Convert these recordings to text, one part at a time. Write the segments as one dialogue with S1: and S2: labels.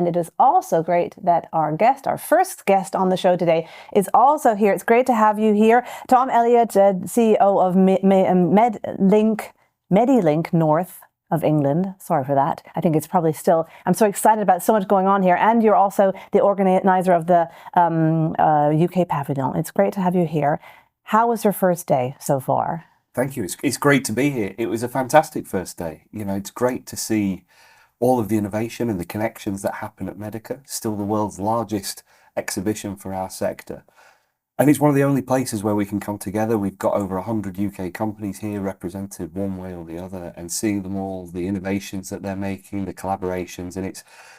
S1: it is also great that our first guest on the show today, is also here. It's great to have you here. Tom Elliott, CEO of MEDILink North of England. Sorry for that. I think it's probably still, I'm so excited about so much going on here. And you're also the organizer of the UK pavilion. It's great to have you here. How was your first day so far?
S2: Thank you. It's great to be here. It was a fantastic first day. You know, it's great to see all of the innovation and the connections that happen at MEDICA, still the world's largest exhibition for our sector. And it's one of the only places where we can come together. We've got over 100 UK companies here represented one way or the other, and seeing them all, the innovations that they're making, the collaborations, and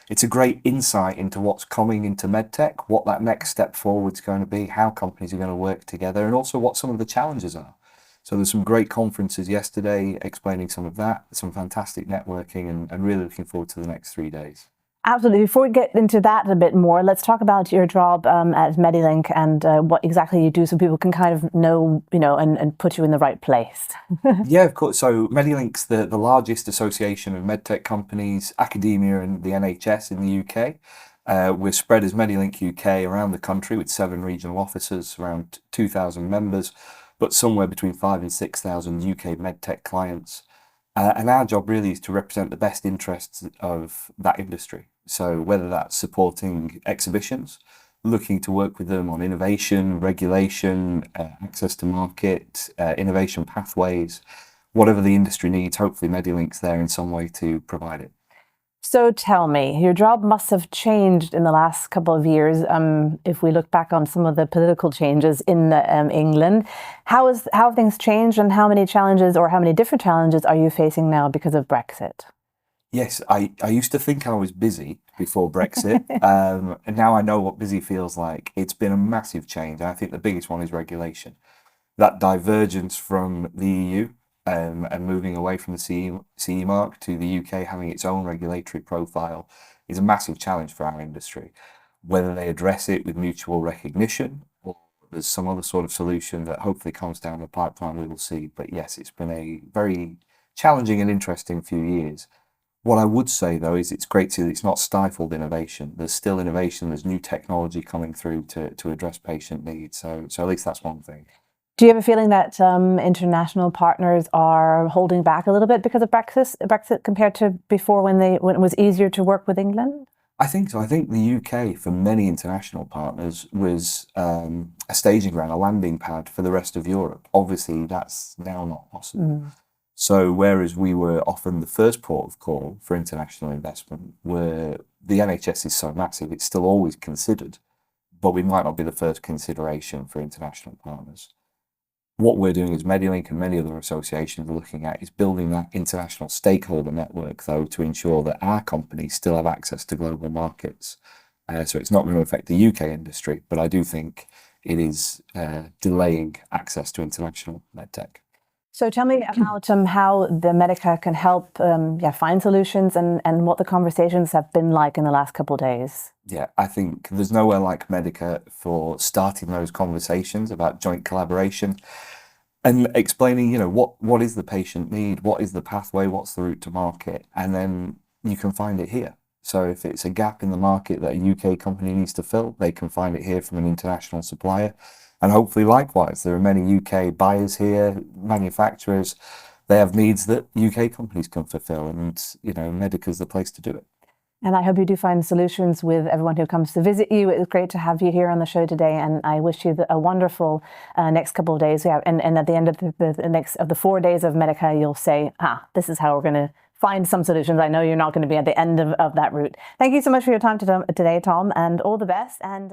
S2: it's a great insight into what's coming into medtech, what that next step forward is going to be, how companies are going to work together, and also what some of the challenges are. So there's some great conferences yesterday explaining some of that, some fantastic networking, and really looking forward to the next 3 days.
S1: Absolutely. Before we get into that a bit more, let's talk about your job at MEDILink and what exactly you do, so people can kind of know, and put you in the right place.
S2: Yeah, of course. So MEDILink's the largest association of medtech companies, academia and the NHS in the UK. We're spread as MEDILink UK around the country with 7 regional offices, around 2,000 members, but somewhere between 5,000 and 6,000 UK medtech clients. And our job really is to represent the best interests of that industry. So whether that's supporting exhibitions, looking to work with them on innovation, regulation, access to market, innovation pathways, whatever the industry needs, hopefully MEDILink's there in some way to provide it.
S1: So tell me, your job must have changed in the last couple of years. If we look back on some of the political changes in England, how have things changed, and how many challenges, or how many different challenges, are you facing now because of Brexit?
S2: Yes, I used to think I was busy before Brexit, and now I know what busy feels like. It's been a massive change. I think the biggest one is regulation. That divergence from the EU and moving away from the CE mark to the UK having its own regulatory profile is a massive challenge for our industry. Whether they address it with mutual recognition or there's some other sort of solution that hopefully comes down the pipeline, we will see. But yes, it's been a very challenging and interesting few years. What I would say, though, is it's great to see that it's not stifled innovation. There's still innovation, there's new technology coming through to address patient needs. So at least that's one thing.
S1: Do you have a feeling that international partners are holding back a little bit because of Brexit compared to before, when it was easier to work with England?
S2: I think so. I think the UK, for many international partners, was a staging ground, a landing pad for the rest of Europe. Obviously, that's now not possible. So whereas we were often the first port of call for international investment, where the NHS is so massive, it's still always considered, but we might not be the first consideration for international partners. What we're doing as MEDILink and many other associations are looking at is building that international stakeholder network, though, to ensure that our companies still have access to global markets. So it's not going to affect the UK industry, but I do think it is delaying access to international medtech.
S1: So tell me about how the MEDICA can help find solutions, and what the conversations have been like in the last couple of days.
S2: Yeah, I think there's nowhere like MEDICA for starting those conversations about joint collaboration and explaining, what is the patient need, what is the pathway, what's the route to market, and then you can find it here. So if it's a gap in the market that a UK company needs to fill, they can find it here from an international supplier. And hopefully likewise, there are many UK buyers here, manufacturers, they have needs that UK companies can fulfill, and MEDICA is the place to do it.
S1: And I hope you do find solutions with everyone who comes to visit you. It's great to have you here on the show today, and I wish you a wonderful next couple of days. Yeah, and at the end of the 4 days of MEDICA, you'll say, this is how we're going to find some solutions. I know you're not going to be at the end of that route. Thank you so much for your time today, Tom, and all the best. And